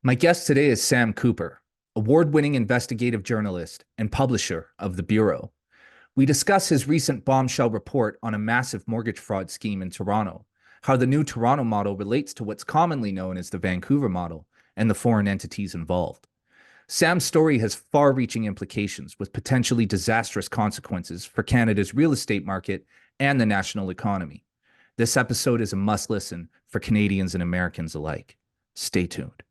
My guest today is Sam Cooper, award-winning investigative journalist and publisher of The Bureau. We discuss his recent bombshell report on a massive mortgage fraud scheme in Toronto, how the new Toronto model relates to what's commonly known as the Vancouver model, and the foreign entities involved. Sam's story has far-reaching implications with potentially disastrous consequences for Canada's real estate market and the national economy. This episode is a must-listen for Canadians and Americans alike. Stay tuned.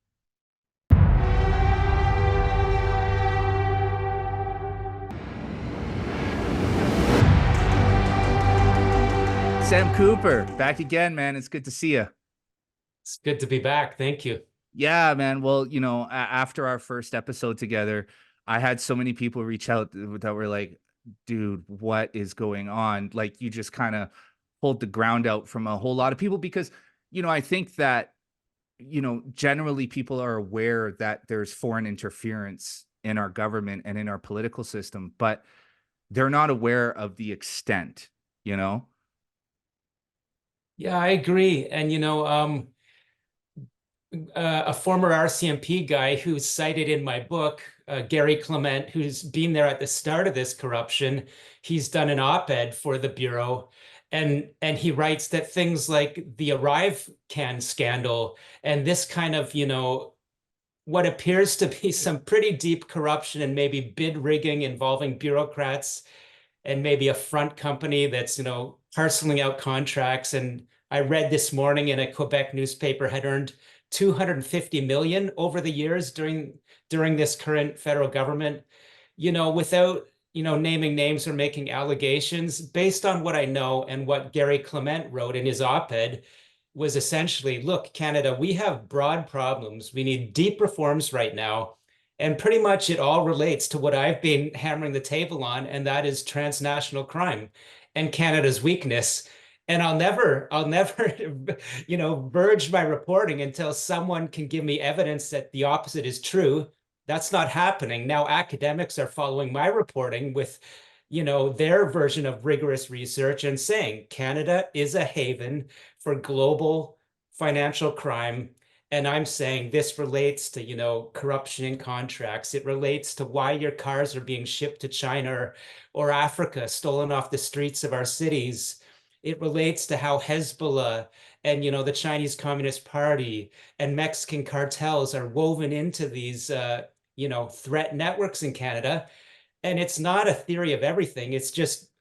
Sam Cooper, back again, man. It's good to see you. It's good to be back. Thank you. Yeah, man. Well, after our first episode together, I had so many people reach out that were like, dude, what is going on? Like, you just kind of pulled the ground out from a whole lot of people because, I think that, generally people are aware that there's foreign interference in our government and in our political system, but they're not aware of the extent, you know? Yeah, I agree. And a former RCMP guy who's cited in my book, Gary Clement, who's been there at the start of this corruption, he's done an op-ed for the Bureau, and he writes that things like the Arrive Can scandal and this kind of, what appears to be some pretty deep corruption and maybe bid rigging involving bureaucrats and maybe a front company that's, parceling out contracts. And I read this morning in a Quebec newspaper had earned 250 million over the years during this current federal government, without, naming names or making allegations. Based on what I know and what Gary Clement wrote in his op-ed was essentially, look, Canada, we have broad problems. We need deep reforms right now. And pretty much it all relates to what I've been hammering the table on, and that is transnational crime and Canada's weakness. And I'll never, verge my reporting until someone can give me evidence that the opposite is true. That's not happening. Now academics are following my reporting with, their version of rigorous research and saying Canada is a haven for global financial crime. And I'm saying this relates to, corruption in contracts. It relates to why your cars are being shipped to China or Africa, stolen off the streets of our cities. It relates to how Hezbollah and, the Chinese Communist Party and Mexican cartels are woven into these, threat networks in Canada. And it's not a theory of everything. It's just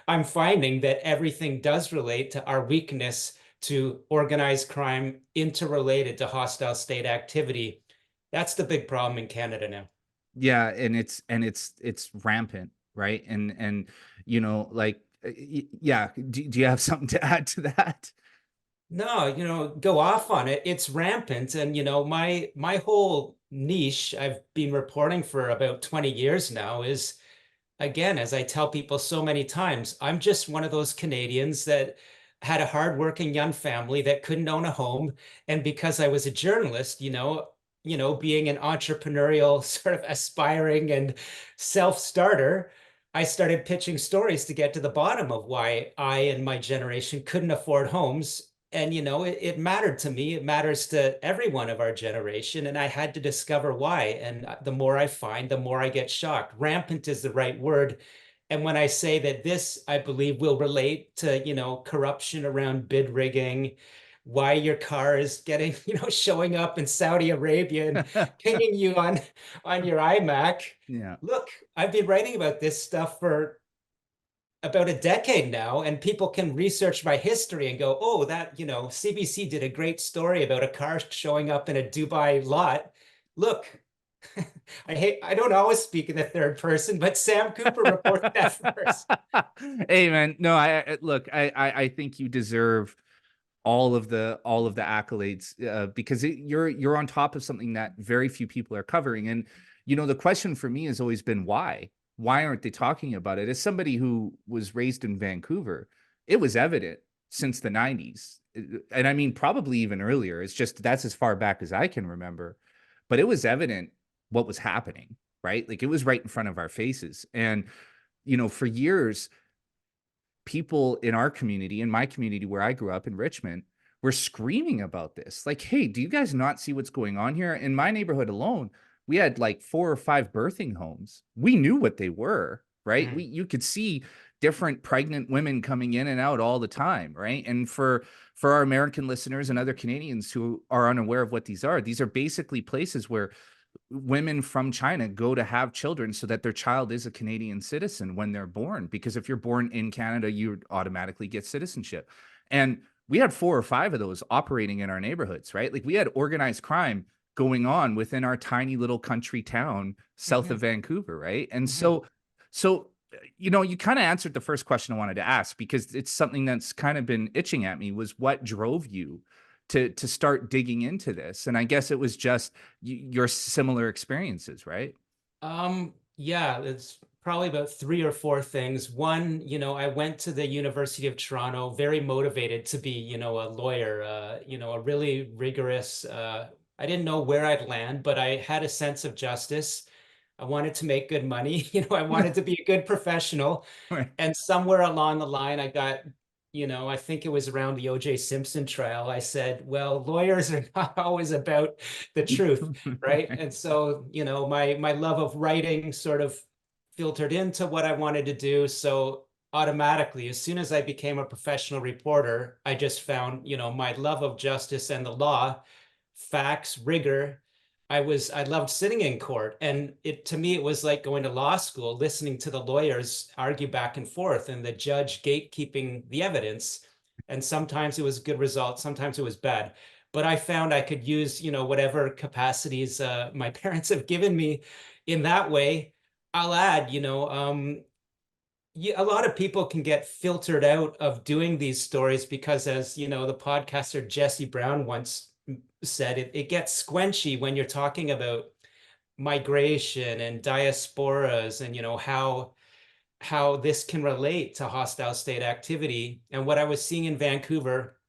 I'm finding that everything does relate to our weakness to organized crime interrelated to hostile state activity. That's the big problem in Canada now. Yeah, and it's rampant, right? And yeah. Do you have something to add to that? No, go off on it. It's rampant. And, my whole niche I've been reporting for about 20 years now is, again, as I tell people so many times, I'm just one of those Canadians that had a hardworking young family that couldn't own a home. And because I was a journalist, being an entrepreneurial sort of aspiring and self-starter, I started pitching stories to get to the bottom of why I and my generation couldn't afford homes. And, it mattered to me. It matters to everyone of our generation. And I had to discover why. And the more I find, the more I get shocked. Rampant is the right word. And when I say that this, I believe, will relate to, corruption around bid rigging, why your car is getting, showing up in Saudi Arabia and pinging you on your iMac. Yeah. Look, I've been writing about this stuff for about a decade now, and people can research my history and go, oh, that, CBC did a great story about a car showing up in a Dubai lot. Look, I don't always speak in the third person, but Sam Cooper reported that first. Hey, man, no, look, I think you deserve all of the accolades because you're on top of something that very few people are covering. And the question for me has always been why aren't they talking about it? As somebody who was raised in Vancouver, it was evident since the 90s. And I mean, probably even earlier. It's just that's as far back as I can remember. But it was evident what was happening, right? Like it was right in front of our faces. And, for years, people in our community, in my community where I grew up in Richmond, were screaming about this. Like, hey, do you guys not see what's going on here? In my neighborhood alone, we had like 4 or 5 birthing homes. We knew what they were, right? Mhm. You could see different pregnant women coming in and out all the time, right? And for our American listeners and other Canadians who are unaware of what these are basically places where women from China go to have children so that their child is a Canadian citizen when they're born. Because if you're born in Canada, you automatically get citizenship. And we had 4 or 5 of those operating in our neighborhoods, right? Like we had organized crime going on within our tiny little country town south of Mhm. Vancouver, right? And Mhm. so you know, you kind of answered the first question I wanted to ask because it's something that's kind of been itching at me was what drove you to start digging into this? And I guess it was just your similar experiences, right? Yeah, it's probably about 3 or 4 things. One, I went to the University of Toronto very motivated to be, a lawyer, a really rigorous, I didn't know where I'd land, but I had a sense of justice. I wanted to make good money, I wanted to be a good professional. Right. And somewhere along the line, I got, I think it was around the O.J. Simpson trial. I said, well, lawyers are not always about the truth, right? And so, my love of writing sort of filtered into what I wanted to do. So automatically, as soon as I became a professional reporter, I just found, my love of justice and the law, facts, rigor. I loved sitting in court, and to me it was like going to law school, listening to the lawyers argue back and forth and the judge gatekeeping the evidence. And sometimes it was a good result, sometimes it was bad. But I found I could use, whatever capacities my parents have given me in that way. I'll add, yeah, a lot of people can get filtered out of doing these stories because, as the podcaster Jesse Brown once said, it gets squenchy when you're talking about migration and diasporas and how this can relate to hostile state activity. And what I was seeing in Vancouver,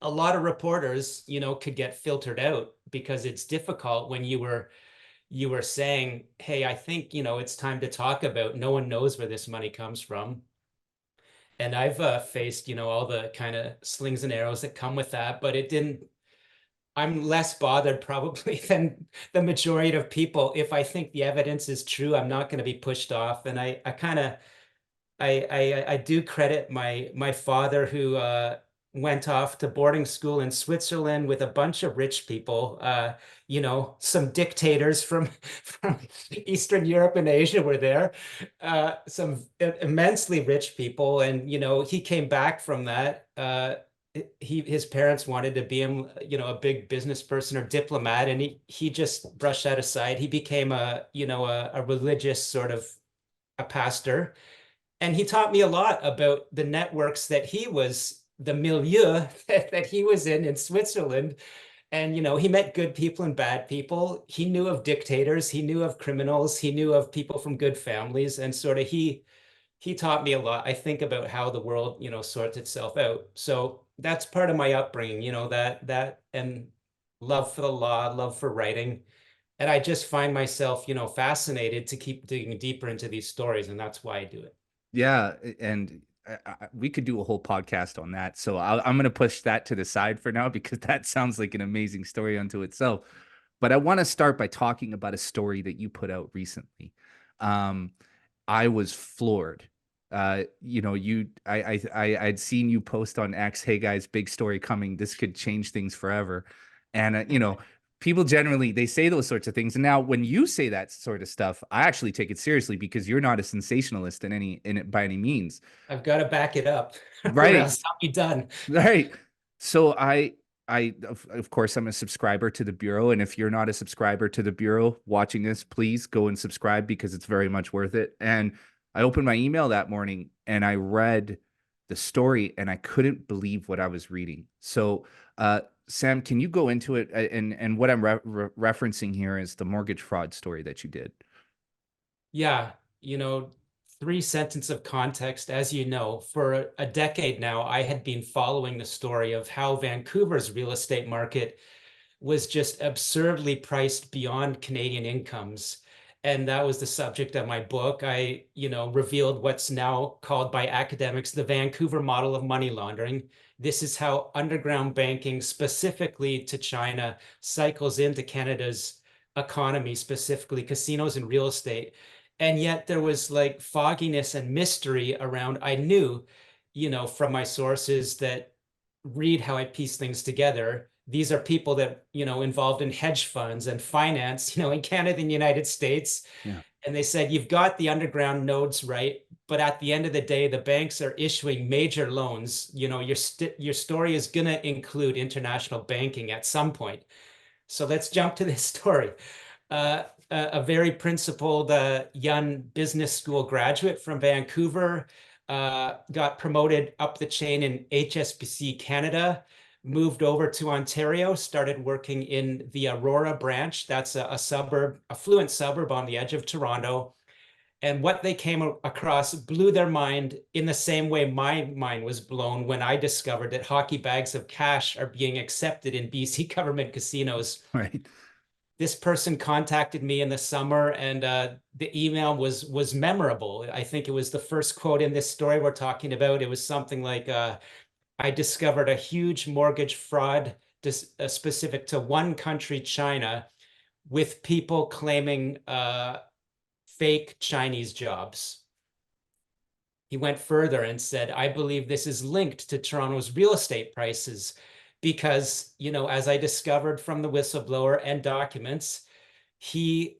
a lot of reporters, could get filtered out because it's difficult when you were saying, hey, I think, it's time to talk about no one knows where this money comes from. And I've faced, all the kind of slings and arrows that come with that, but it didn't. I'm less bothered probably than the majority of people. If I think the evidence is true, I'm not going to be pushed off. And I kind of I do credit my father who went off to boarding school in Switzerland with a bunch of rich people. Some dictators from Eastern Europe and Asia were there. Some immensely rich people, and he came back from that. His parents wanted to be him, a big business person or diplomat, and he just brushed that aside. He became a religious sort of a pastor, and he taught me a lot about the networks that the milieu that he was in Switzerland. And, he met good people and bad people. He knew of dictators, he knew of criminals, he knew of people from good families. And sort of he taught me a lot, I think, about how the world, sorts itself out. So that's part of my upbringing, that and love for the law, love for writing. And I just find myself, fascinated to keep digging deeper into these stories. And that's why I do it. Yeah, and we could do a whole podcast on that. So I'm going to push that to the side for now because that sounds like an amazing story unto itself. But I want to start by talking about a story that you put out recently. Um, I was floored. I'd seen you post on X, "Hey guys, big story coming. This could change things forever." And people generally they say those sorts of things. And now when you say that sort of stuff, I actually take it seriously because you're not a sensationalist in it by any means. I've got to back it up or Right. else I'll be done. Right. So of course I'm a subscriber to the Bureau, and if you're not a subscriber to the Bureau watching this, please go and subscribe because it's very much worth it. And I opened my email that morning and I read the story and I couldn't believe what I was reading. So, Sam, can you go into it? And what I'm referencing here is the mortgage fraud story that you did. Yeah, 3 sentences of context. As you know, for a decade now, I had been following the story of how Vancouver's real estate market was just absurdly priced beyond Canadian incomes. And that was the subject of my book. I revealed what's now called by academics the Vancouver model of money laundering. This is how underground banking, specifically to China, cycles into Canada's economy, specifically casinos and real estate. And yet there was like fogginess and mystery around. I knew, from my sources that read how I piece things together. These are people that, involved in hedge funds and finance, in Canada and the United States. Yeah. And they said, you've got the underground nodes right, but at the end of the day, the banks are issuing major loans. Your story is going to include international banking at some point. So let's jump to this story. A very principled young business school graduate from Vancouver got promoted up the chain in HSBC Canada, moved over to Ontario, started working in the Aurora branch. That's a suburb, affluent suburb on the edge of Toronto. And what they came across blew their mind in the same way my mind was blown when I discovered that hockey bags of cash are being accepted in BC government casinos. Right. This person contacted me in the summer, and the email was memorable. I think it was the first quote in this story we're talking about. It was something like, I discovered a huge mortgage fraud specific to one country, China, with people claiming fake Chinese jobs. He went further and said, I believe this is linked to Toronto's real estate prices because, as I discovered from the whistleblower and documents, he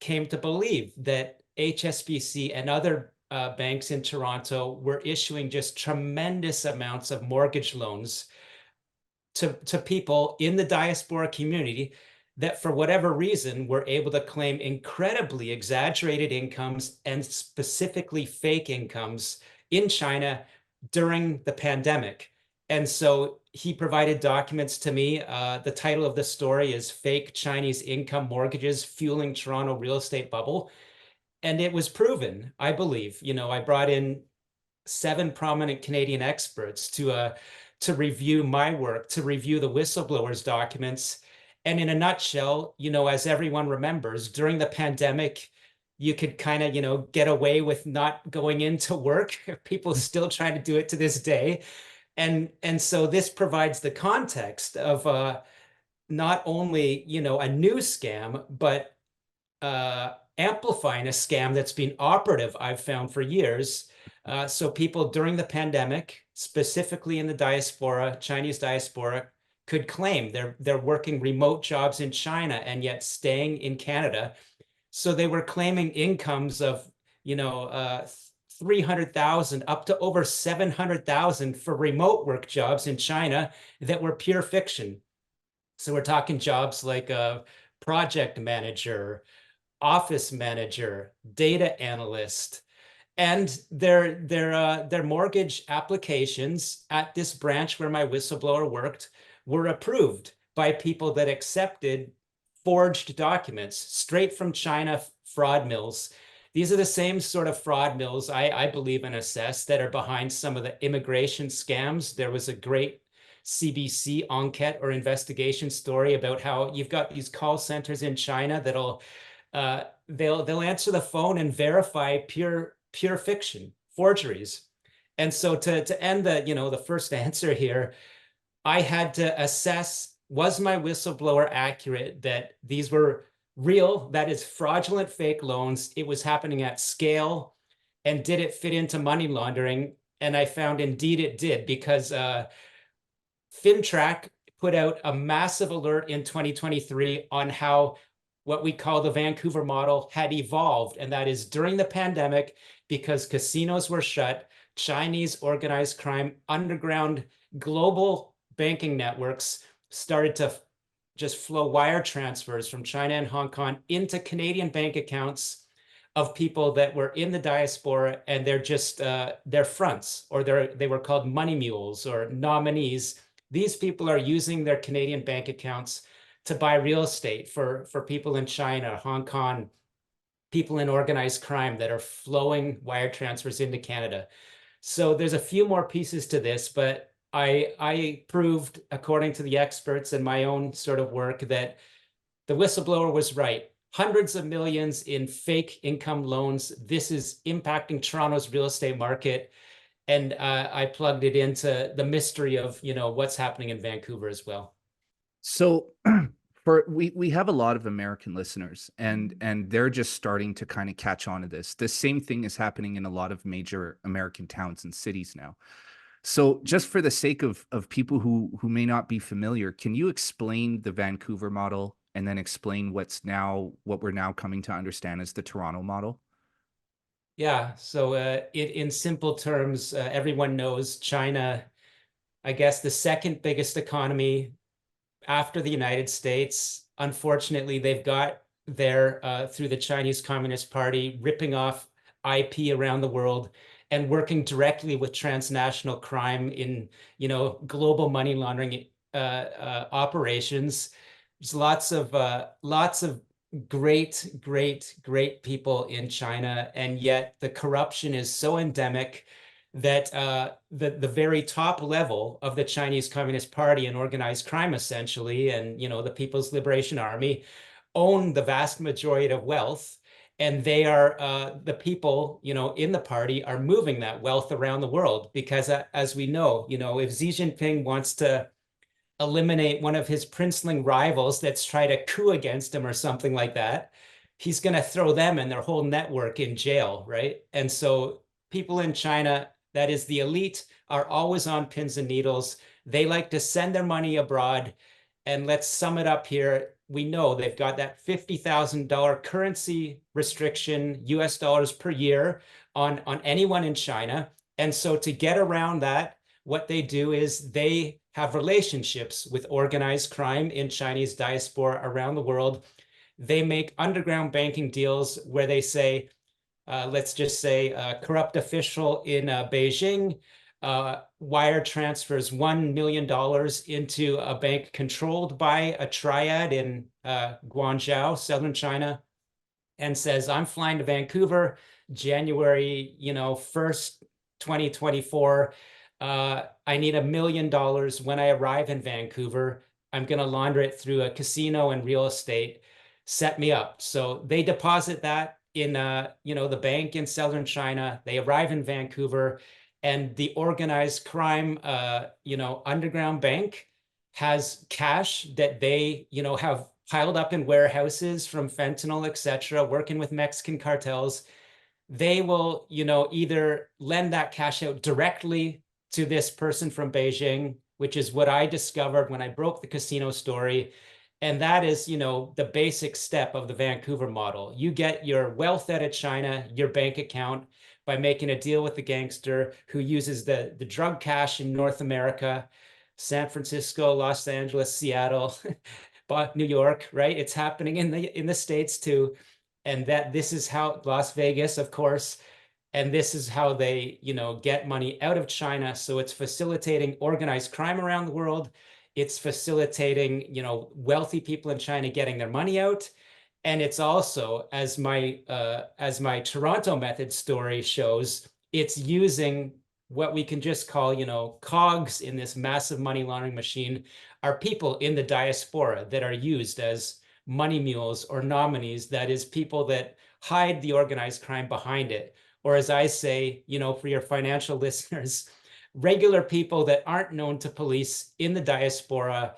came to believe that HSBC and other banks in Toronto were issuing just tremendous amounts of mortgage loans to people in the diaspora community that for whatever reason were able to claim incredibly exaggerated incomes and specifically fake incomes in China during the pandemic. And so he provided documents to me. The title of the story is Fake Chinese Income Mortgages Fueling Toronto Real Estate Bubble. And it was proven, I believe. I brought in 7 prominent Canadian experts to review my work, to review the whistleblower's documents. And in a nutshell, as everyone remembers, during the pandemic, you could kind of, get away with not going into work. People still trying to do it to this day. And so this provides the context of not only, a new scam, but amplifying a scam that's been operative, I've found, for years. So people during the pandemic, specifically in the diaspora, Chinese diaspora, could claim they're working remote jobs in China and yet staying in Canada. So they were claiming incomes of, 300,000 up to over 700,000 for remote work jobs in China that were pure fiction. So we're talking jobs like a project manager, office manager, data analyst, and their mortgage applications at this branch where my whistleblower worked were approved by people that accepted forged documents straight from China fraud mills. These are the same sort of fraud mills I believe and assess that are behind some of the immigration scams. There was a great CBC enquete or investigation story about how you've got these call centers in China that'll they'll answer the phone and verify pure fiction, forgeries. And so to end the first answer here, I had to assess, was my whistleblower accurate that these were real, that is fraudulent fake loans? It was happening at scale. And did it fit into money laundering? And I found indeed it did, because FinTrack put out a massive alert in 2023 on how what we call the Vancouver model had evolved. And that is during the pandemic, because casinos were shut, Chinese organized crime, underground global banking networks started to just flow wire transfers from China and Hong Kong into Canadian bank accounts of people that were in the diaspora, and they're just their fronts, or they were called money mules or nominees. These people are using their Canadian bank accounts to buy real estate for people in China, Hong Kong, people in organized crime that are flowing wire transfers into Canada. So there's a few more pieces to this, but I proved, according to the experts and my own sort of work, that the whistleblower was right. Hundreds of millions in fake income loans. This is impacting Toronto's real estate market. And I plugged it into the mystery of, what's happening in Vancouver as well. So for we have a lot of American listeners, and they're just starting to kind of catch on to this. The same thing is happening in a lot of major American towns and cities now. So just for the sake of people who may not be familiar, can you explain the Vancouver model and then explain what we're now coming to understand as the Toronto model? Yeah. So in simple terms, everyone knows China, I guess, the second biggest economy after the United States. Unfortunately, they've got there through the Chinese Communist Party, ripping off IP around the world and working directly with transnational crime in, global money laundering operations. There's lots of great people in China, and yet the corruption is so endemic that the very top level of the Chinese Communist Party and organized crime, essentially, and the People's Liberation Army, own the vast majority of wealth, and they are the people in the party are moving that wealth around the world because, as we know, if Xi Jinping wants to eliminate one of his princeling rivals that's tried to coup against him or something like that, he's going to throw them and their whole network in jail, right? And so people in China, that is the elite, are always on pins and needles. They like to send their money abroad. And let's sum it up here. We know they've got that $50,000 currency restriction, US dollars per year on anyone in China. And so to get around that, what they do is they have relationships with organized crime in Chinese diaspora around the world. They make underground banking deals where they say, let's just say a corrupt official in Beijing wire transfers $1 million into a bank controlled by a triad in Guangzhou, southern China, and says, I'm flying to Vancouver January 1st, 2024. I need $1 million when I arrive in Vancouver. I'm going to launder it through a casino and real estate. Set me up. So they deposit that in the bank in southern China. They arrive in Vancouver, and the organized crime underground bank has cash that they have piled up in warehouses from fentanyl, etc., working with Mexican cartels. They will either lend that cash out directly to this person from Beijing, which is what I discovered when I broke the casino story. And that is, the basic step of the Vancouver model. You get your wealth out of China, your bank account, by making a deal with the gangster who uses the drug cash in North America, San Francisco, Los Angeles, Seattle, but New York, right? It's happening in the States too. And that this is how Las Vegas, of course, and this is how they get money out of China. So it's facilitating organized crime around the world. It's facilitating wealthy people in China getting their money out. And it's also, as my Toronto method story shows, it's using what we can just call cogs in this massive money laundering machine are people in the diaspora that are used as money mules or nominees. That is, people that hide the organized crime behind it. Or as I say, for your financial listeners, regular people that aren't known to police in the diaspora,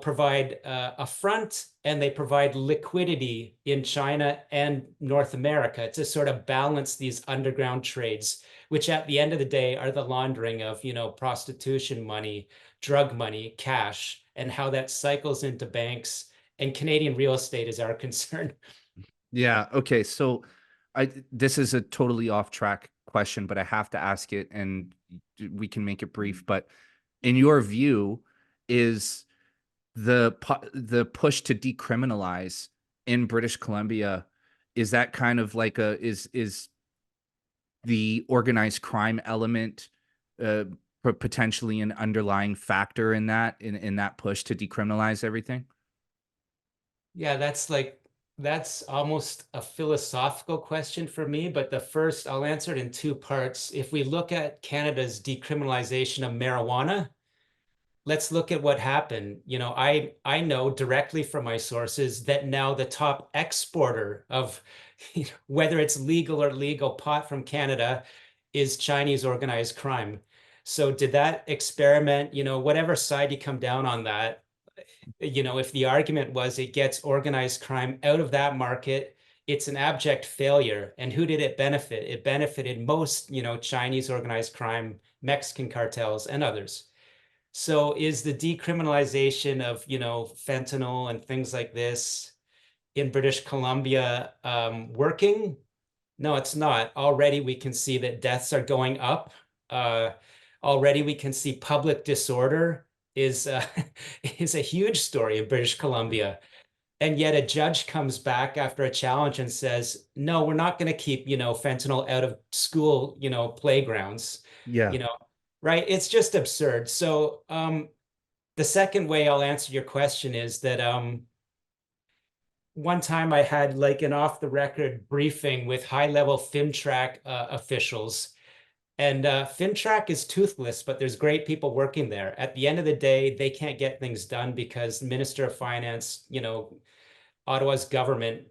provide a front, and they provide liquidity in China and North America to sort of balance these underground trades, which at the end of the day are the laundering of, prostitution money, drug money, cash, and how that cycles into banks and Canadian real estate is our concern. Yeah. Okay. So this is a totally off track question, but I have to ask it and we can make it brief. But in your view, is the push to decriminalize in British Columbia, is that kind of like is the organized crime element uh potentially an underlying factor in that push to decriminalize everything? Yeah, that's almost a philosophical question for me, but I'll answer it in two parts. If we look at Canada's decriminalization of marijuana, let's look at what happened. I know directly from my sources that now the top exporter of whether it's legal or legal pot from Canada is Chinese organized crime. So did that experiment, whatever side you come down on that, if the argument was it gets organized crime out of that market, it's an abject failure. And who did it benefit? It benefited most, Chinese organized crime, Mexican cartels, and others. So is the decriminalization of, fentanyl and things like this in British Columbia working? No, it's not. Already we can see that deaths are going up. Uh, Already we can see public disorder is is a huge story in British Columbia. And yet a judge comes back after a challenge and says, no, we're not going to keep, fentanyl out of school, playgrounds, Yeah. you know, right? It's just absurd. So the second way I'll answer your question is that one time I had like an off the record briefing with high level FinTrack officials. And FinTrack is toothless, but there's great people working there. At the end of the day, they can't get things done because the Minister of Finance, Ottawa's government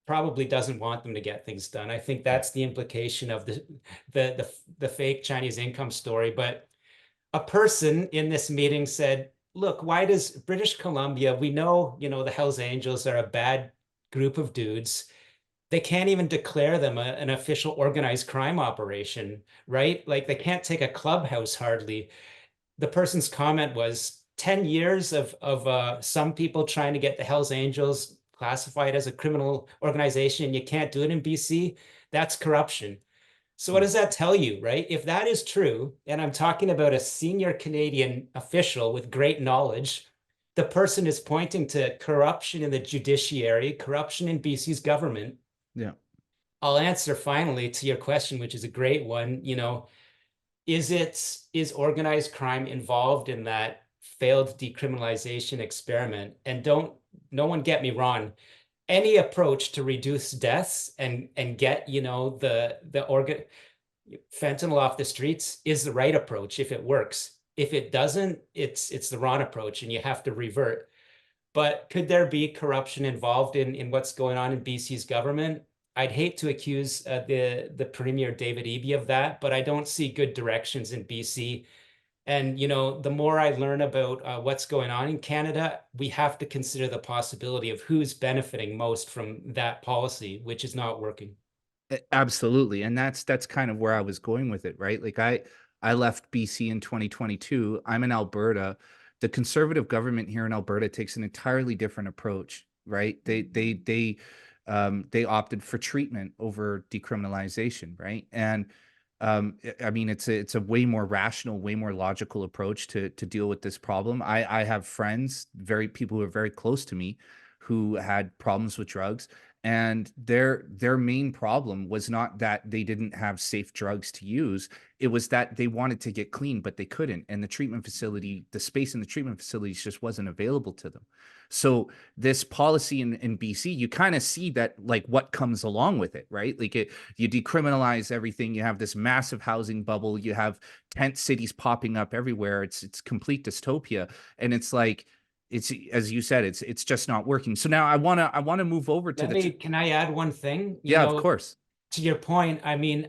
probably doesn't want them to get things done. I think that's the implication of the fake Chinese income story. But a person in this meeting said, look, why does British Columbia, we know, the Hells Angels are a bad group of dudes. They can't even declare them an official organized crime operation, right? Like they can't take a clubhouse hardly. The person's comment was 10 years of some people trying to get the Hells Angels classified as a criminal organization, and you can't do it in BC. That's corruption. So what Yeah. does that tell you, right? If that is true, and I'm talking about a senior Canadian official with great knowledge, the person is pointing to corruption in the judiciary, corruption in BC's government. Yeah. I'll answer finally to your question, which is a great one. Is organized crime involved in that failed decriminalization experiment? And no one get me wrong, any approach to reduce deaths and get the organ fentanyl off the streets is the right approach if it works. If it doesn't, it's the wrong approach and you have to revert. But could there be corruption involved in what's going on in BC's government? I'd hate to accuse the Premier David Eby of that, but I don't see good directions in BC. And the more I learn about what's going on in Canada, we have to consider the possibility of who's benefiting most from that policy, which is not working. Absolutely. And that's kind of where I was going with it, right? Like I left BC in 2022. I'm in Alberta. The conservative government here in Alberta takes an entirely different approach, right? They opted for treatment over decriminalization, right? And I mean it's a way more rational, way more logical approach to deal with this problem. I have friends, very people who are very close to me who had problems with drugs, and their main problem was not that they didn't have safe drugs to use. It was that they wanted to get clean but they couldn't, and the space in the treatment facilities just wasn't available to them. So this policy in BC, you kind of see that, like, what comes along with it, right? You decriminalize everything, you have this massive housing bubble, you have tent cities popping up everywhere. It's complete dystopia, and it's like, it's, as you said, it's just not working. So now I want to move over to Can I add one thing? yeah, of course. To your point, I mean,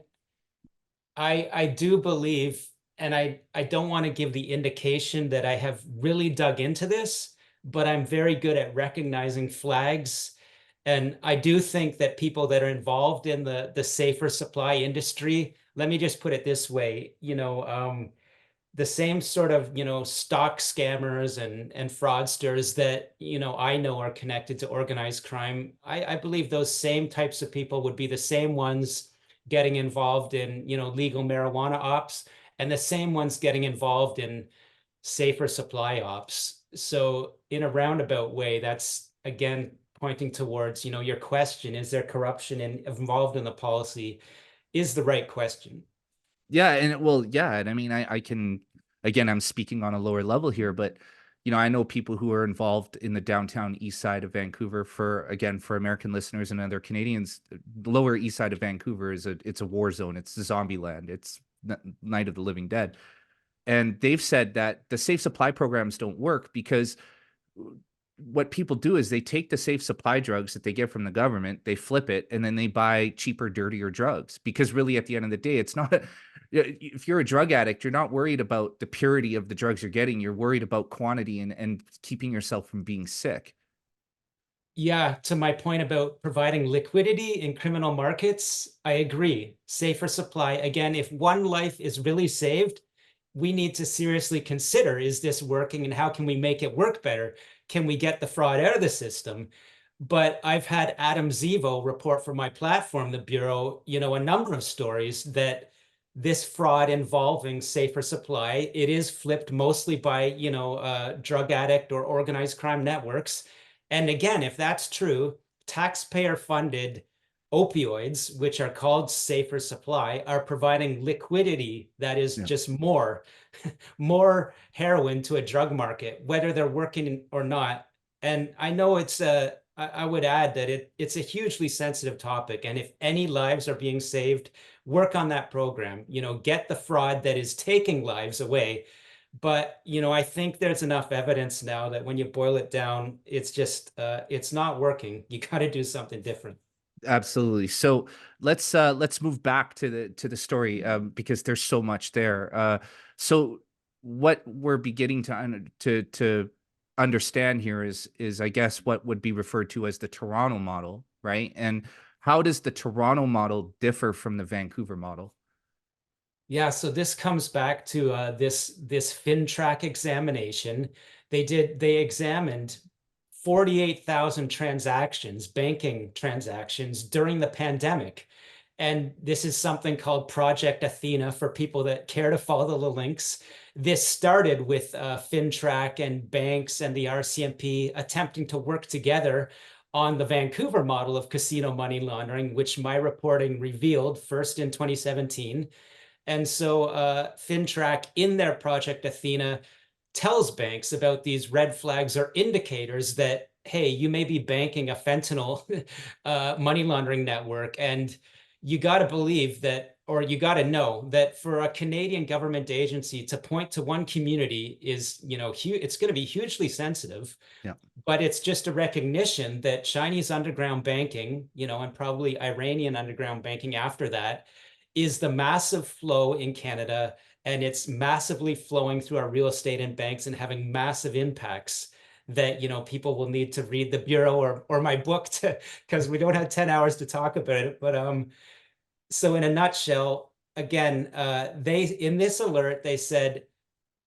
I do believe, and I don't want to give the indication that I have really dug into this, but I'm very good at recognizing flags. And I do think that people that are involved in the safer supply industry, let me just put it this way, the same sort of stock scammers and fraudsters that I know are connected to organized crime. I believe those same types of people would be the same ones getting involved in legal marijuana ops, and the same ones getting involved in safer supply ops. So in a roundabout way, that's again pointing towards your question, is there corruption involved in the policy, is the right question. Yeah, and I mean, I can, again, I'm speaking on a lower level here, but I know people who are involved in the downtown east side of Vancouver. For American listeners and other Canadians, the lower east side of Vancouver it's a war zone. It's a zombie land. It's Night of the Living Dead. And they've said that the safe supply programs don't work because what people do is they take the safe supply drugs that they get from the government, they flip it, and then they buy cheaper, dirtier drugs. Because really, at the end of the day, it's not if you're a drug addict, you're not worried about the purity of the drugs you're getting. You're worried about quantity and keeping yourself from being sick. Yeah, to my point about providing liquidity in criminal markets, I agree. Safer supply. Again, if one life is really saved, we need to seriously consider, is this working and how can we make it work better? Can we get the fraud out of the system? But I've had Adam Zivo report for my platform, the Bureau, a number of stories that this fraud involving safer supply, it is flipped mostly by, drug addict or organized crime networks. And again, if that's true, taxpayer funded opioids, which are called safer supply, are providing liquidity that is Yeah. just more heroin to a drug market, whether they're working or not. And I know I would add that it's a hugely sensitive topic. And if any lives are being saved, work on that program, get the fraud that is taking lives away. But, I think there's enough evidence now that when you boil it down, it's just, it's not working. You got to do something different. Absolutely. So let's move back to the story, because there's so much there. So what we're beginning to understand here is I guess what would be referred to as the Toronto model, right? And how does the Toronto model differ from the Vancouver model? Yeah, so this comes back to this FinTrack examination. They examined 48,000 transactions, banking transactions during the pandemic. And this is something called Project Athena for people that care to follow the links. This started with FinTrack and banks and the RCMP attempting to work together on the Vancouver model of casino money laundering, which my reporting revealed first in 2017. And so FinTrack in their Project Athena tells banks about these red flags or indicators that, hey, you may be banking a fentanyl money laundering network. And you got to believe that, or you got to know that for a Canadian government agency to point to one community is, it's going to be hugely sensitive. Yeah. But it's just a recognition that Chinese underground banking, and probably Iranian underground banking after that, is the massive flow in Canada, and it's massively flowing through our real estate and banks and having massive impacts that people will need to read the Bureau or my book to, because we don't have 10 hours to talk about it. But so in a nutshell, again, they in this alert they said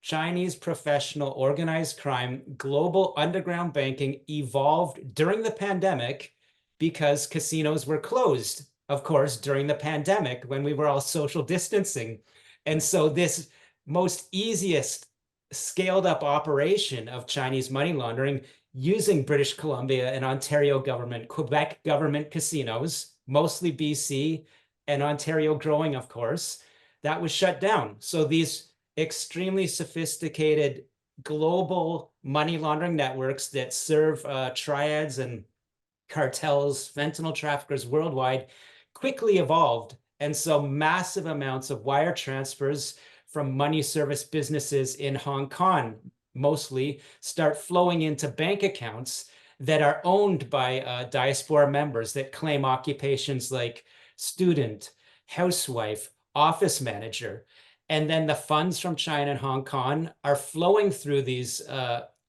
Chinese professional organized crime, global underground banking evolved during the pandemic because casinos were closed, of course, during the pandemic when we were all social distancing. And so this most easiest scaled up operation of Chinese money laundering using British Columbia and Ontario government, Quebec government casinos, mostly BC and Ontario growing, of course, that was shut down. So these extremely sophisticated global money laundering networks that serve triads and cartels, fentanyl traffickers worldwide, quickly evolved. And so massive amounts of wire transfers from money service businesses in Hong Kong mostly start flowing into bank accounts that are owned by diaspora members that claim occupations like student, housewife, office manager. And then the funds from China and Hong Kong are flowing through these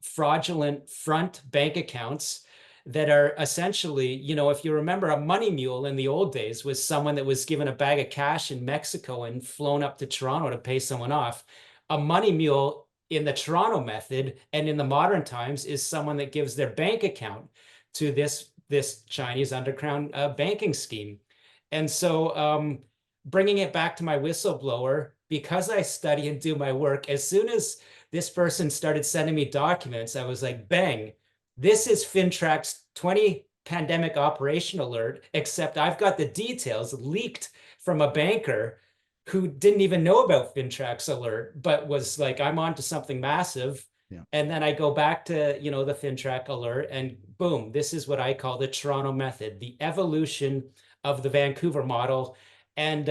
fraudulent front bank accounts that are essentially, if you remember, a money mule in the old days was someone that was given a bag of cash in Mexico and flown up to Toronto to pay someone off. A money mule in the Toronto method and in the modern times is someone that gives their bank account to this Chinese underground banking scheme. And so bringing it back to my whistleblower, because I study and do my work, as soon as this person started sending me documents, I was like, bang, this is FinTrack's 20 pandemic operation alert, except I've got the details leaked from a banker who didn't even know about FinTrack's alert, but was like, I'm on to something massive. Yeah. And then I go back to, the FinTrack alert and boom, this is what I call the Toronto method, the evolution of the Vancouver model. And,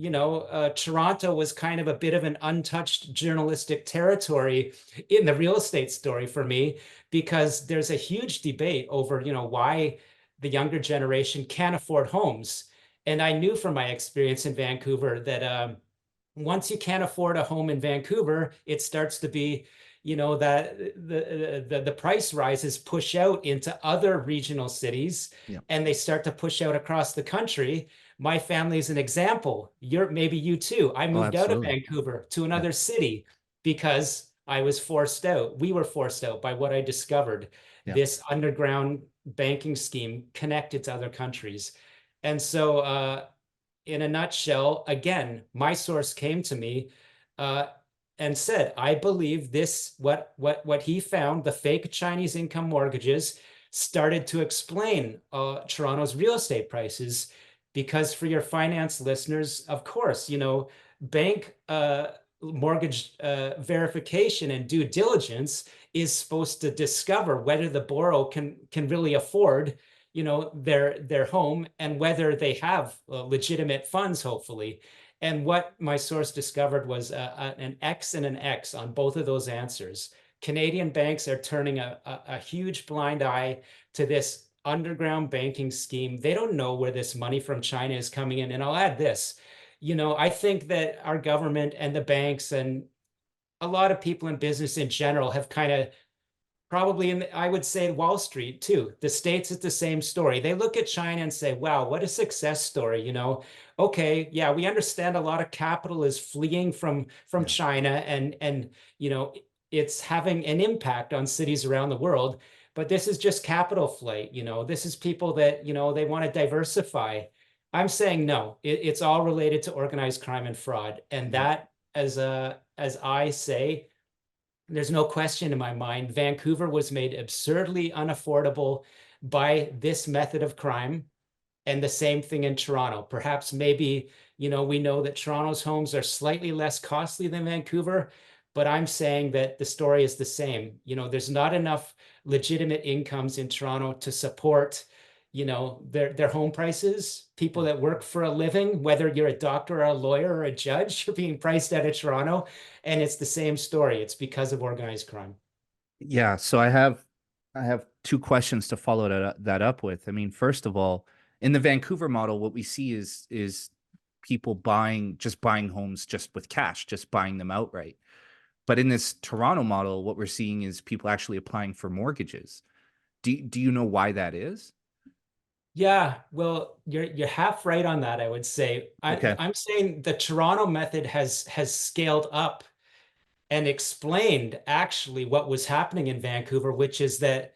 Toronto was kind of a bit of an untouched journalistic territory in the real estate story for me, because there's a huge debate over, why the younger generation can't afford homes. And I knew from my experience in Vancouver that once you can't afford a home in Vancouver, it starts to be, that the price rises push out into other regional cities, Yeah. and they start to push out across the country. My family is an example. Maybe you too. I Oh, moved out of absolutely. Vancouver to Yeah. another city because I was forced out. We were forced out by what I discovered, Yeah. this underground banking scheme connected to other countries. And so, in a nutshell, again, my source came to me uh, and said, "I believe this. What he found, the fake Chinese income mortgages, started to explain Toronto's real estate prices." Because for your finance listeners, of course, bank mortgage verification and due diligence is supposed to discover whether the borrower can really afford their home, and whether they have legitimate funds, hopefully. And what my source discovered was an X and an X on both of those answers. Canadian banks are turning a huge blind eye to this underground banking scheme. They don't know where this money from China is coming in. And I'll add this, I think that our government and the banks and a lot of people in business in general have kind of, probably I would say Wall Street too. The States, it's the same story. They look at China and say, wow, what a success story, Okay, yeah, we understand a lot of capital is fleeing from Yeah. China, and it's having an impact on cities around the world. But this is just capital flight, this is people that, they want to diversify. I'm saying no, it's all related to organized crime and fraud. And Yeah. that, as I say, there's no question in my mind, Vancouver was made absurdly unaffordable by this method of crime. And the same thing in Toronto. Perhaps maybe, we know that Toronto's homes are slightly less costly than Vancouver, but I'm saying that the story is the same. There's not enough legitimate incomes in Toronto to support, their home prices. People Yeah. that work for a living, whether you're a doctor or a lawyer or a judge, you're being priced out of Toronto. And it's the same story. It's because of organized crime. Yeah, so I have two questions to follow that up with. I mean, first of all, in the Vancouver model, what we see is people buying homes just with cash, just buying them outright. But in this Toronto model, what we're seeing is people actually applying for mortgages. Do you know why that is? Yeah, well, you're half right on that, I would say. Okay. I'm saying the Toronto method has scaled up and explained actually what was happening in Vancouver, which is that,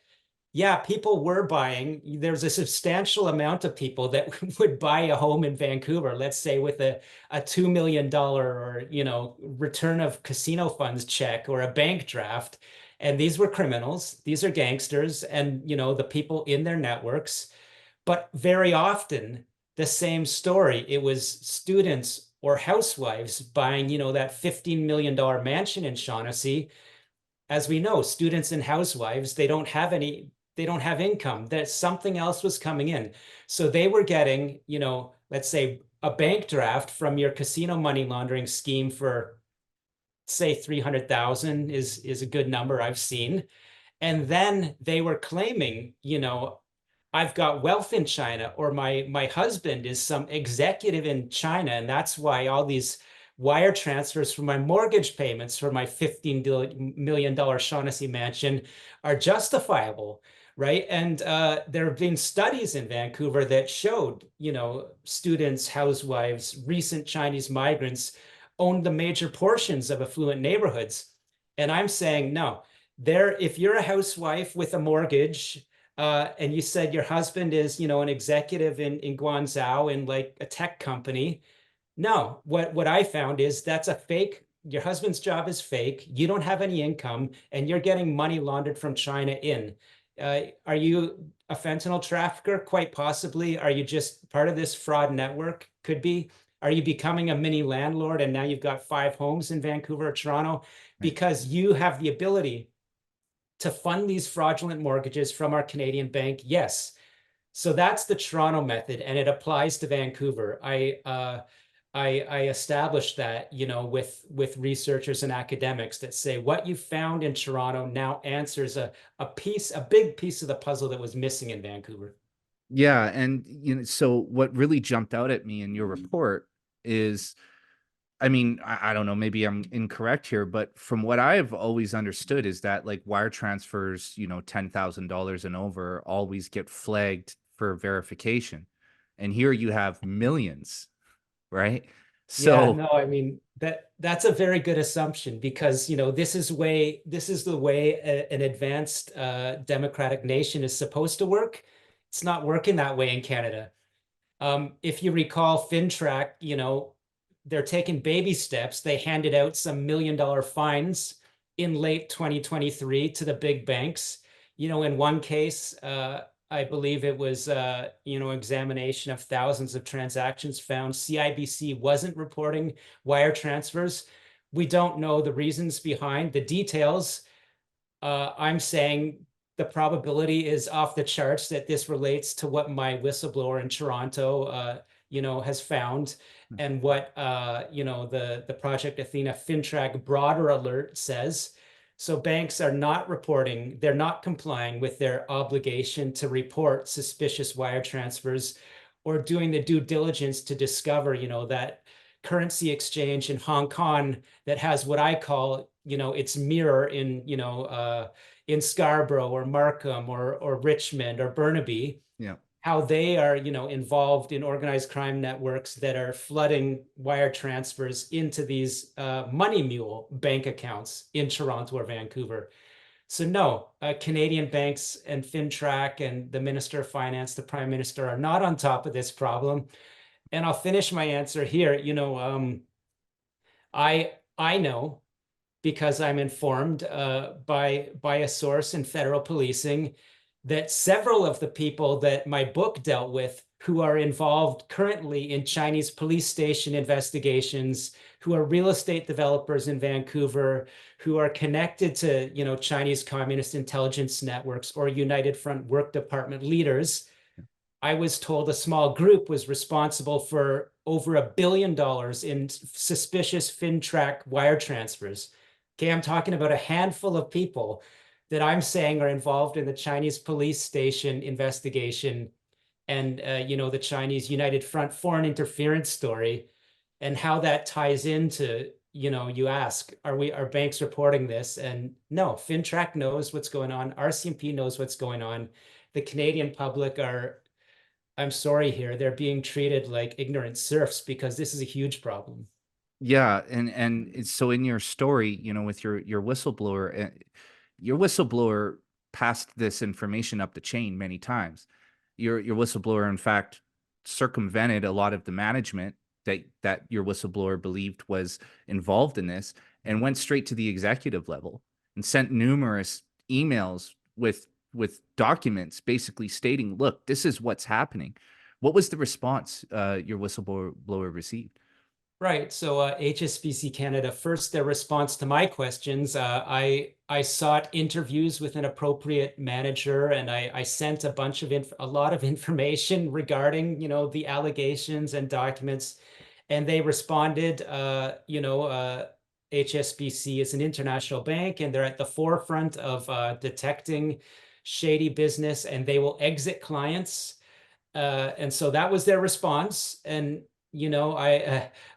yeah, people were buying. There's a substantial amount of people that would buy a home in Vancouver, let's say with a $2 million or, return of casino funds check or a bank draft. And these were criminals, these are gangsters, and, the people in their networks. But very often, the same story. It was students or housewives buying, that $15 million mansion in Shaughnessy. As we know, students and housewives, they don't have income. That something else was coming in. So they were getting, let's say a bank draft from your casino money laundering scheme for, say, 300,000 is a good number I've seen. And then they were claiming, I've got wealth in China, or my husband is some executive in China, and that's why all these wire transfers for my mortgage payments for my $15 million Shaughnessy mansion are justifiable, right? And there have been studies in Vancouver that showed, students, housewives, recent Chinese migrants own the major portions of affluent neighborhoods. And I'm saying, no, if you're a housewife with a mortgage, and you said your husband is, an executive in Guangzhou in like a tech company. No, what I found is that's a fake. Your husband's job is fake. You don't have any income, and you're getting money laundered from China in. Are you a fentanyl trafficker? Quite possibly. Are you just part of this fraud network? Could be. Are you becoming a mini landlord and now you've got 5 homes in Vancouver or Toronto Right. because you have the ability to fund these fraudulent mortgages from our Canadian bank? Yes. So that's the Toronto method, and it applies to Vancouver. I established that, with researchers and academics that say what you found in Toronto now answers a big piece of the puzzle that was missing in Vancouver. Yeah, and so what really jumped out at me in your report is, I mean, I don't know, maybe I'm incorrect here, but from what I've always understood is that like wire transfers, $10,000 and over always get flagged for verification. And here you have millions, right? Yeah, So, no, I mean that's a very good assumption because this is the way an advanced democratic nation is supposed to work. It's not working that way in Canada. If you recall FinTrack, they're taking baby steps. They handed out some $1 million fines in late 2023 to the big banks. In one case, I believe it was, examination of thousands of transactions found CIBC wasn't reporting wire transfers. We don't know the reasons behind the details. I'm saying the probability is off the charts that this relates to what my whistleblower in Toronto, has found, and what the Project Athena FinTrack broader alert says. So banks are not reporting; they're not complying with their obligation to report suspicious wire transfers, or doing the due diligence to discover, that currency exchange in Hong Kong that has what I call, its mirror in Scarborough or Markham or Richmond or Burnaby, yeah. how they are, involved in organized crime networks that are flooding wire transfers into these money mule bank accounts in Toronto or Vancouver. So no, Canadian banks and FinTrack and the Minister of Finance, the Prime Minister are not on top of this problem. And I'll finish my answer here. I know because I'm informed by a source in federal policing that several of the people that my book dealt with who are involved currently in Chinese police station investigations, who are real estate developers in Vancouver, who are connected to, Chinese Communist intelligence networks or United Front Work Department leaders. I was told a small group was responsible for over $1 billion in suspicious FinTrack wire transfers. Okay, I'm talking about a handful of people that I'm saying are involved in the Chinese police station investigation and the Chinese United Front foreign interference story, and how that ties into, you ask, are banks reporting this? And no, FinTrack knows what's going on. RCMP knows what's going on. The Canadian public are, I'm sorry here, they're being treated like ignorant serfs because this is a huge problem. Yeah, and so in your story, with your whistleblower, your whistleblower passed this information up the chain many times. Your whistleblower, in fact, circumvented a lot of the management that your whistleblower believed was involved in this, and went straight to the executive level and sent numerous emails with documents basically stating, "Look, this is what's happening." What was the response your whistleblower received? Right. So HSBC Canada, first, their response to my questions, I sought interviews with an appropriate manager, and I sent a lot of information regarding, the allegations and documents, and they responded. HSBC is an international bank, and they're at the forefront of detecting shady business, and they will exit clients. And so that was their response. And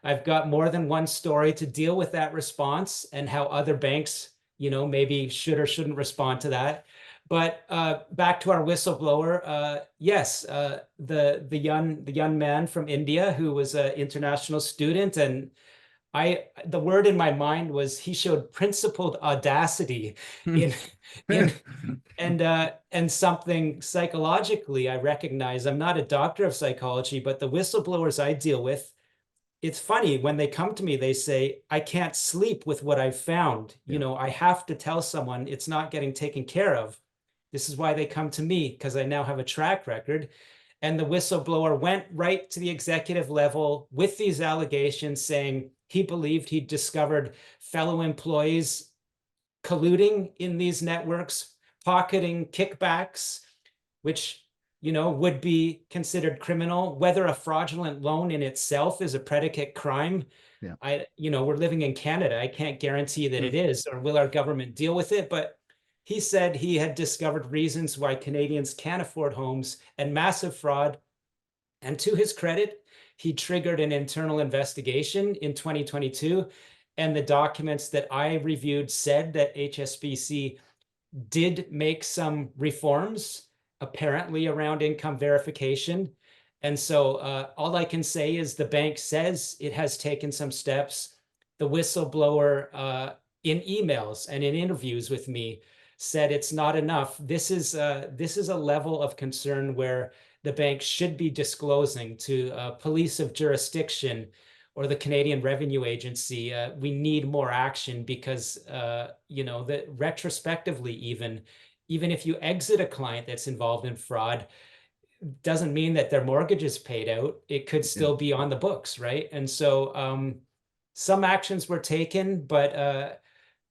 I've got more than one story to deal with that response and how other banks, maybe should or shouldn't respond to that. But back to our whistleblower, yes, the young man from India who was an international student, and the word in my mind was he showed principled audacity in in and something psychologically I recognize. I'm not a doctor of psychology, but the whistleblowers I deal with, it's funny when they come to me, they say, I can't sleep with what I've found. Yeah. I have to tell someone it's not getting taken care of. This is why they come to me, because I now have a track record. And the whistleblower went right to the executive level with these allegations, saying he believed he'd discovered fellow employees colluding in these networks, pocketing kickbacks, which would be considered criminal. Whether a fraudulent loan in itself is a predicate crime, Yeah. we're living in Canada. I can't guarantee that Mm. it is, or will our government deal with it? But he said he had discovered reasons why Canadians can't afford homes and massive fraud. And to his credit, he triggered an internal investigation in 2022. And the documents that I reviewed said that HSBC did make some reforms, apparently around income verification. And so all I can say is the bank says it has taken some steps. The whistleblower in emails and in interviews with me said it's not enough. This is a level of concern where the bank should be disclosing to police of jurisdiction or the Canadian Revenue Agency. We need more action because that retrospectively, even if you exit a client that's involved in fraud, doesn't mean that their mortgage is paid out. It could Yeah. still be on the books, right? And so some actions were taken, but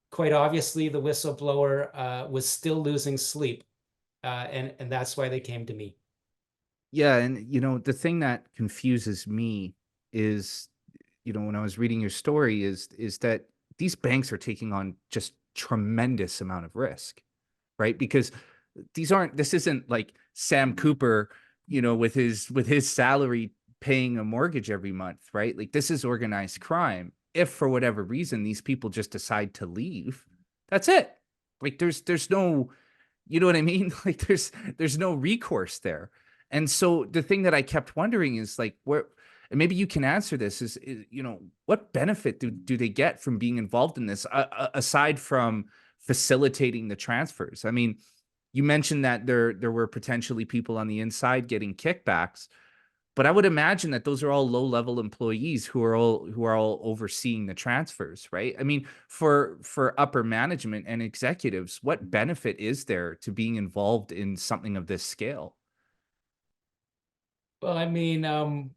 quite obviously the whistleblower was still losing sleep, and that's why they came to me. Yeah, and the thing that confuses me is, when I was reading your story, is that these banks are taking on just tremendous amount of risk, right? Because this isn't like Sam Cooper, with his salary paying a mortgage every month, right? Like this is organized crime. If for whatever reason these people just decide to leave, that's it. Like there's no, you know what I mean? Like there's no recourse there. And so the thing that I kept wondering is like where, and maybe you can answer this, is what benefit do they get from being involved in this, aside from facilitating the transfers? I mean, you mentioned that there were potentially people on the inside getting kickbacks, but I would imagine that those are all low-level employees who are all overseeing the transfers, right? I mean, for upper management and executives, what benefit is there to being involved in something of this scale? Well, I mean,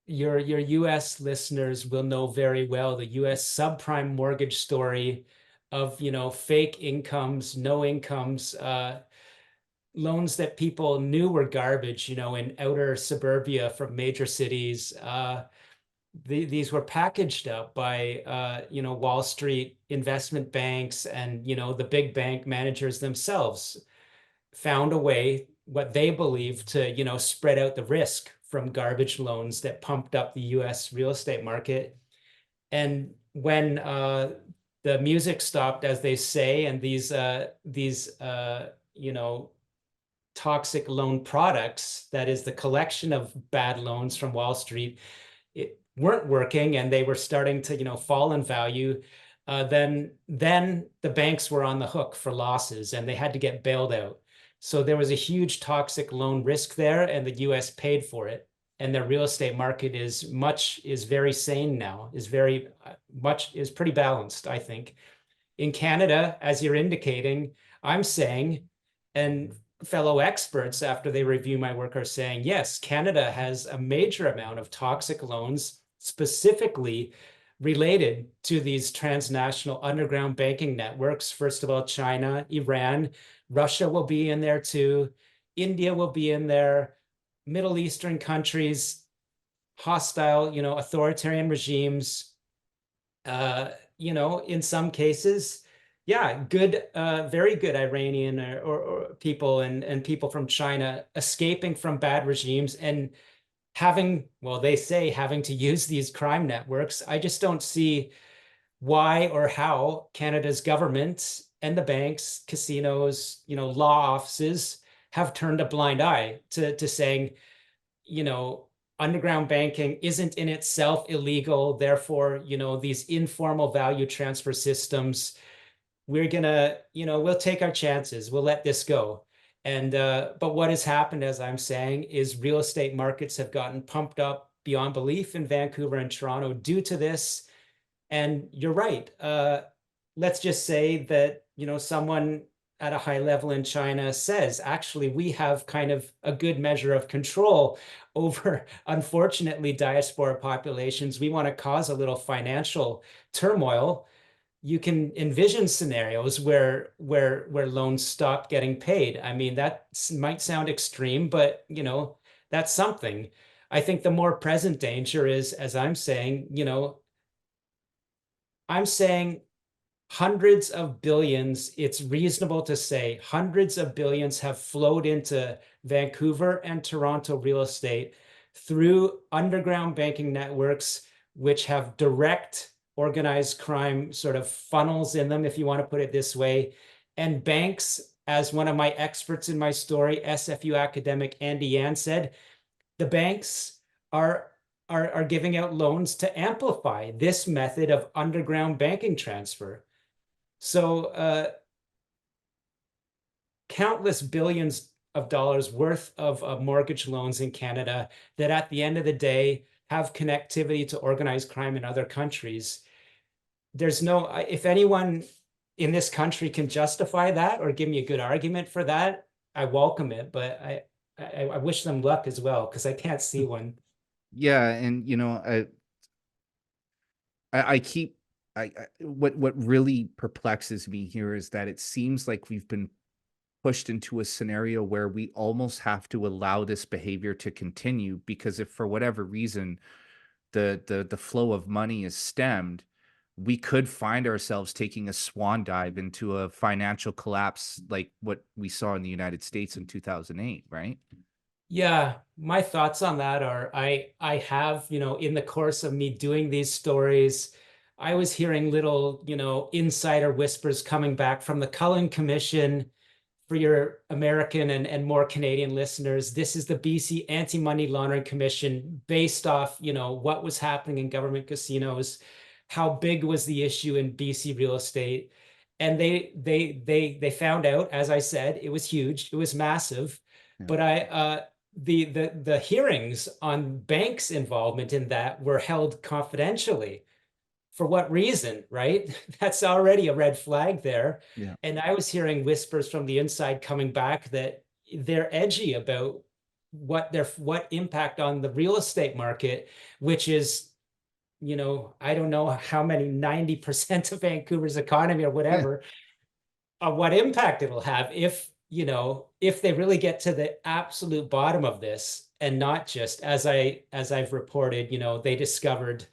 your US listeners will know very well the US subprime mortgage story of, fake incomes, no incomes, loans that people knew were garbage, in outer suburbia from major cities. These were packaged up by, Wall Street investment banks and, the big bank managers themselves found a way, what they believe, to spread out the risk from garbage loans that pumped up the US real estate market. And when the music stopped, as they say, and these toxic loan products, that is the collection of bad loans from Wall Street, it weren't working and they were starting to fall in value, then the banks were on the hook for losses and they had to get bailed out. So there was a huge toxic loan risk there, and the US paid for it. And the real estate market is very sane now, is pretty balanced, I think. In Canada, as you're indicating, I'm saying, and fellow experts after they review my work are saying, yes, Canada has a major amount of toxic loans specifically related to these transnational underground banking networks. First of all, China, Iran, Russia will be in there too. India will be in there. Middle Eastern countries, hostile, authoritarian regimes, in some cases, yeah, good, very good Iranian or people and people from China escaping from bad regimes and having, well, they say having to use these crime networks. I just don't see why or how Canada's government and the banks, casinos, law offices have turned a blind eye to saying, underground banking isn't in itself illegal. Therefore, these informal value transfer systems, we're gonna, we'll take our chances. We'll let this go. And but what has happened, as I'm saying, is real estate markets have gotten pumped up beyond belief in Vancouver and Toronto due to this. And you're right. Let's just say that, someone at a high level in China says, actually, we have kind of a good measure of control over, unfortunately, diaspora populations. We want to cause a little financial turmoil. you can envision scenarios where loans stop getting paid. I mean, that might sound extreme, but that's something. I think the more present danger is, as I'm saying, I'm saying hundreds of billions, it's reasonable to say hundreds of billions have flowed into Vancouver and Toronto real estate through underground banking networks, which have direct organized crime sort of funnels in them, if you want to put it this way. And banks, as one of my experts in my story, SFU academic Andy Yan said, the banks are are giving out loans to amplify this method of underground banking transfer. So countless billions of dollars worth of mortgage loans in Canada that at the end of the day have connectivity to organized crime in other countries. There's no, if anyone in this country can justify that or give me a good argument for that, I welcome it, but I wish them luck as well, because I can't see one. Yeah, and I keep what really perplexes me here is that it seems like we've been pushed into a scenario where we almost have to allow this behavior to continue, because if for whatever reason the flow of money is stemmed, we could find ourselves taking a swan dive into a financial collapse like what we saw in the United States in 2008, right? Yeah, my thoughts on that are I have, in the course of me doing these stories, I was hearing little, insider whispers coming back from the Cullen Commission. For your American and more Canadian listeners, this is the BC Anti-Money Laundering Commission, based off, what was happening in government casinos, how big was the issue in BC real estate. And they found out, as I said, it was huge, it was massive. Yeah. But the hearings on banks' involvement in that were held confidentially. For what reason, right? That's already a red flag there. Yeah. And I was hearing whispers from the inside coming back that they're edgy about what impact on the real estate market, which is, I don't know how many 90% of Vancouver's economy or Yeah. whatever, what impact it'll have if they really get to the absolute bottom of this, and not just, as I've reported, they discovered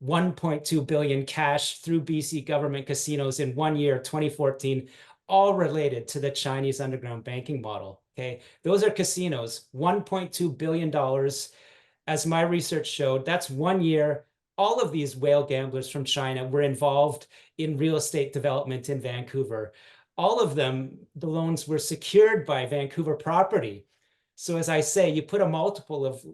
1.2 billion cash through BC government casinos in 1 year, 2014, all related to the Chinese underground banking model. Okay, those are casinos, $1.2 billion. As my research showed, that's 1 year. All of these whale gamblers from China were involved in real estate development in Vancouver. All of them, the loans were secured by Vancouver property. So as I say, you put a multiple of,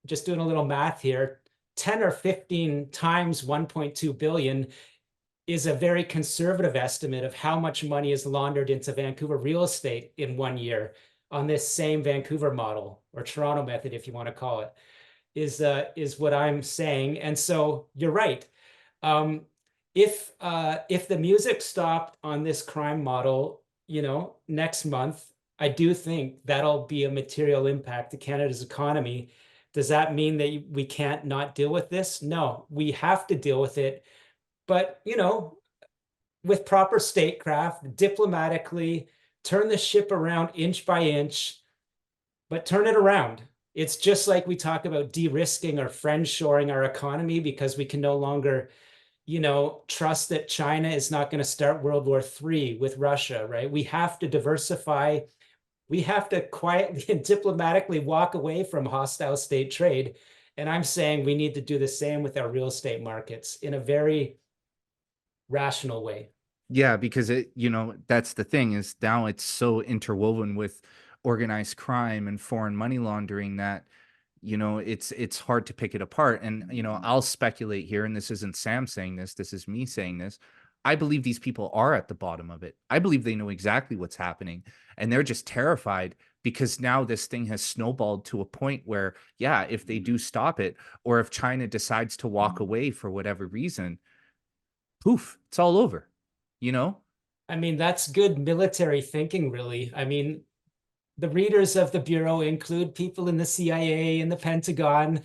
just doing a little math here, 10 or 15 times 1.2 billion is a very conservative estimate of how much money is laundered into Vancouver real estate in 1 year on this same Vancouver model, or Toronto method, if you want to call it, is what I'm saying. And so you're right. Um, if the music stopped on this crime model, next month, I do think that'll be a material impact to Canada's economy. Does that mean that we can't not deal with this? No, we have to deal with it. But, with proper statecraft, diplomatically, turn the ship around inch by inch, but turn it around. It's just like we talk about de-risking or friend-shoring our economy, because we can no longer, trust that China is not going to start World War III with Russia, right? We have to diversify. We have to quietly and diplomatically walk away from hostile state trade. And I'm saying we need to do the same with our real estate markets in a very rational way. Yeah, because that's the thing, is now it's so interwoven with organized crime and foreign money laundering that, it's hard to pick it apart. And, I'll speculate here, and this isn't Sam saying this is me saying this. I believe these people are at the bottom of it. I believe they know exactly what's happening, and they're just terrified because now this thing has snowballed to a point where, yeah, if they do stop it, or if China decides to walk away for whatever reason, poof, it's all over, you know? I mean, that's good military thinking, really. I mean, the readers of the Bureau include people in the CIA, in the Pentagon,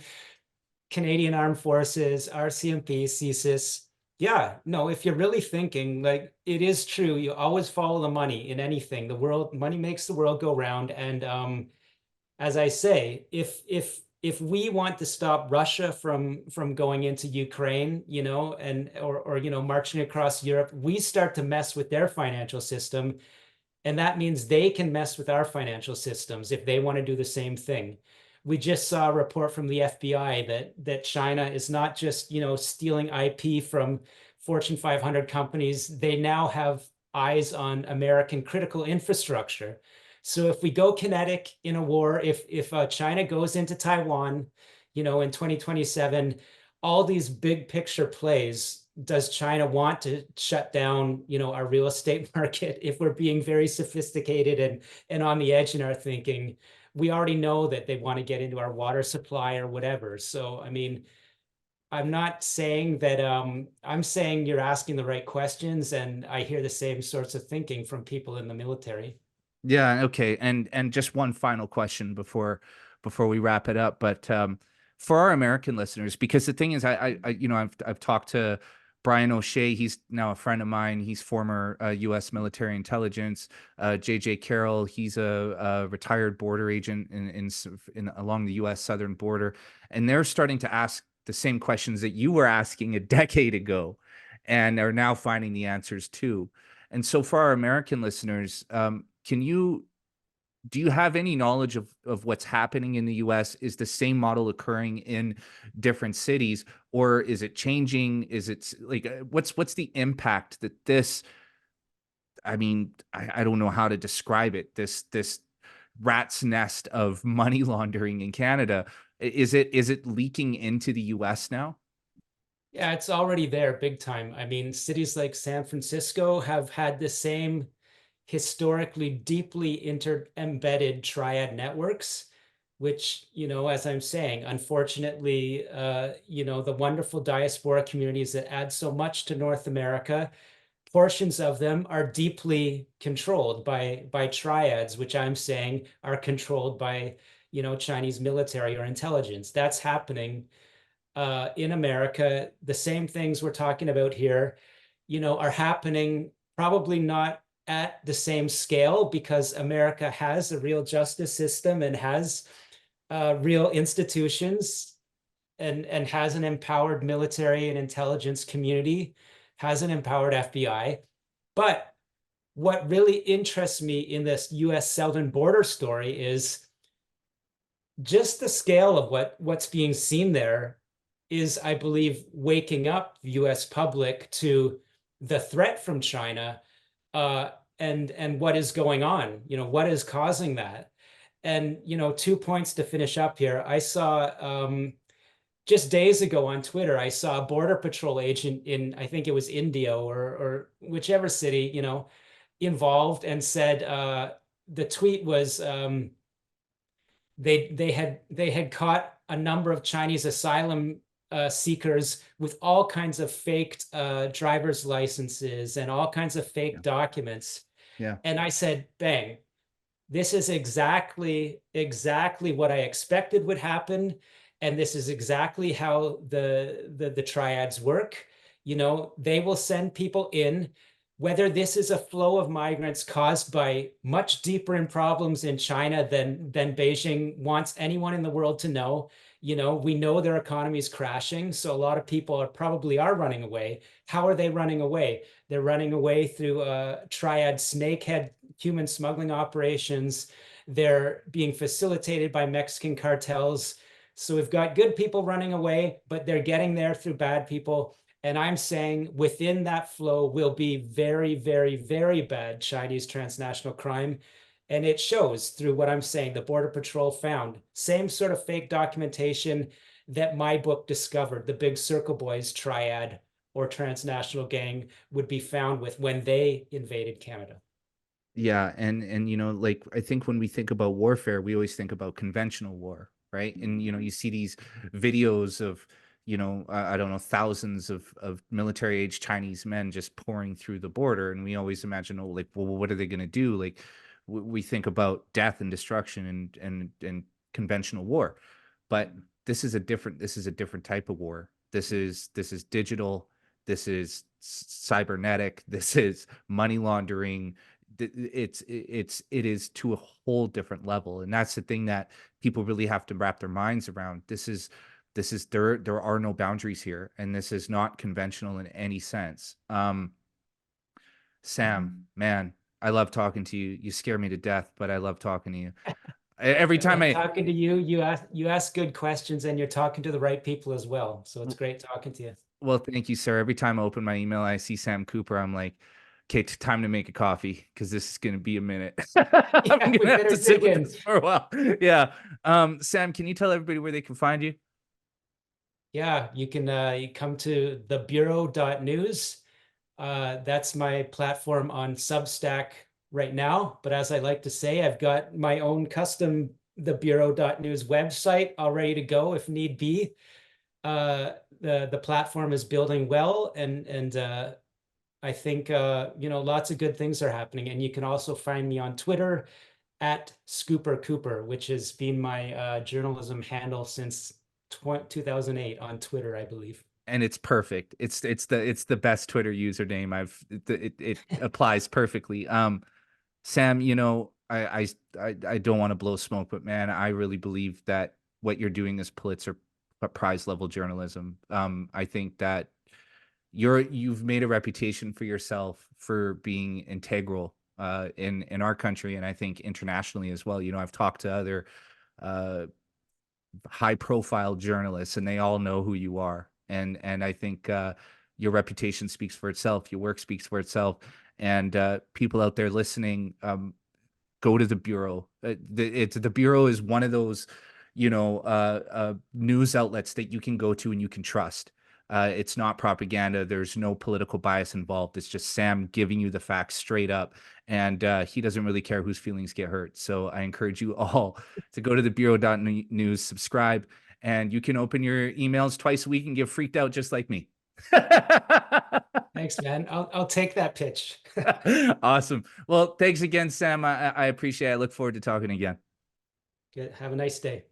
Canadian Armed Forces, RCMP, CSIS. Yeah, no, if you're really thinking, like, it is true, you always follow the money in anything. The world, money makes the world go round. And as I say, if we want to stop Russia from going into Ukraine, and or marching across Europe, we start to mess with their financial system, and that means they can mess with our financial systems if they want to do the same thing. We just saw a report from the FBI that China is not just, stealing IP from Fortune 500 companies. They now have eyes on American critical infrastructure. So if we go kinetic in a war, if China goes into Taiwan, in 2027, all these big picture plays, does China want to shut down, our real estate market? If we're being very sophisticated and on the edge in our thinking, we already know that they want to get into our water supply or whatever. So, I mean, I'm not saying that, I'm saying you're asking the right questions, and I hear the same sorts of thinking from people in the military. Yeah, okay. And just one final question before we wrap it up. But for our American listeners, because the thing is, I've talked to Brian O'Shea. He's now a friend of mine. He's former U.S. military intelligence. J.J. Carroll. He's a retired border agent in along the U.S. southern border, and they're starting to ask the same questions that you were asking a decade ago, and are now finding the answers too. And so, for our American listeners, can you do you have any knowledge of what's happening in the US? Is the same model occurring in different cities, or is it changing? Is it like what's the impact that this, I mean, I don't know how to describe it. This rat's nest of money laundering in Canada, is it leaking into the US now? Yeah, it's already there big time. I mean, cities like San Francisco have had the same historically deeply embedded triad networks, which, as I'm saying, unfortunately, the wonderful diaspora communities that add so much to North America, portions of them are deeply controlled by triads, which I'm saying are controlled by, Chinese military or intelligence. That's happening in America. The same things we're talking about here, are happening, probably not at the same scale, because America has a real justice system and has real institutions, and has an empowered military and intelligence community, has an empowered FBI. But what really interests me in this US southern border story is just the scale of what's being seen there is, I believe, waking up the US public to the threat from China, and what is going on, what is causing that. And, 2 points to finish up here. I saw, just days ago on Twitter, I saw a Border Patrol agent in, I think it was India or whichever city, involved, and said, the tweet was, they had caught a number of Chinese asylum seekers with all kinds of faked driver's licenses and all kinds of Yeah. fake documents. Yeah. And I said, bang, this is exactly what I expected would happen. And this is exactly how the triads work. They will send people in, whether this is a flow of migrants caused by much deeper in problems in China than Beijing wants anyone in the world to know. We know their economy is crashing, so a lot of people probably are running away. How are they running away? They're running away through triad snakehead human smuggling operations. They're being facilitated by Mexican cartels. So we've got good people running away, but they're getting there through bad people. And I'm saying within that flow will be very, very, very bad Chinese transnational crime. And it shows through what I'm saying. The Border Patrol found same sort of fake documentation that my book discovered, the Big Circle Boys triad or transnational gang would be found with when they invaded Canada. Yeah, and like I think when we think about warfare, we always think about conventional war, right? And you see these videos of, I don't know, thousands of military age Chinese men just pouring through the border, and we always imagine, oh, like, well, what are they going to do? Like, we think about death and destruction and conventional war, but this is a different type of war. This is digital. this is cybernetic, this is money laundering. It is to a whole different level. And that's the thing that people really have to wrap their minds around. There are no boundaries here, and this is not conventional in any sense. Sam, man, I love talking to you. You scare me to death, but I love talking to you. Every I time love I talking to you. You ask good questions, and you're talking to the right people as well. So it's great talking to you. Well, thank you, sir. Every time I open my email, I see Sam Cooper. I'm like, okay, time to make a coffee because this is going to be a minute. I'm Yeah, going we to have better to sit dig with in. this for a while. Yeah. Sam, can you tell everybody where they can find you? Yeah, you come to thebureau.news. That's my platform on Substack right now. But as I like to say, I've got my own custom thebureau.news website all ready to go if need be. The platform is building well, and I think lots of good things are happening. And you can also find me on Twitter at Scooper Cooper, which has been my journalism handle since 2008 on Twitter, I believe. And it's perfect. It's the best Twitter username. It applies perfectly. Sam, I don't want to blow smoke, but man, I really believe that what you're doing is Pulitzer Prize level journalism. I think that you've made a reputation for yourself for being integral in our country, and I think internationally as well. I've talked to other uh, high profile journalists, and they all know who you are. And I think your reputation speaks for itself. Your work speaks for itself. And people out there listening, go to the Bureau. The Bureau is one of those, news outlets that you can go to and you can trust. It's not propaganda. There's no political bias involved. It's just Sam giving you the facts straight up, and he doesn't really care whose feelings get hurt. So I encourage you all to go to the Bureau.news, subscribe, and you can open your emails twice a week and get freaked out just like me. Thanks, man. I'll take that pitch. Awesome. Well, thanks again, Sam. I appreciate it. I look forward to talking again. Good. Have a nice day.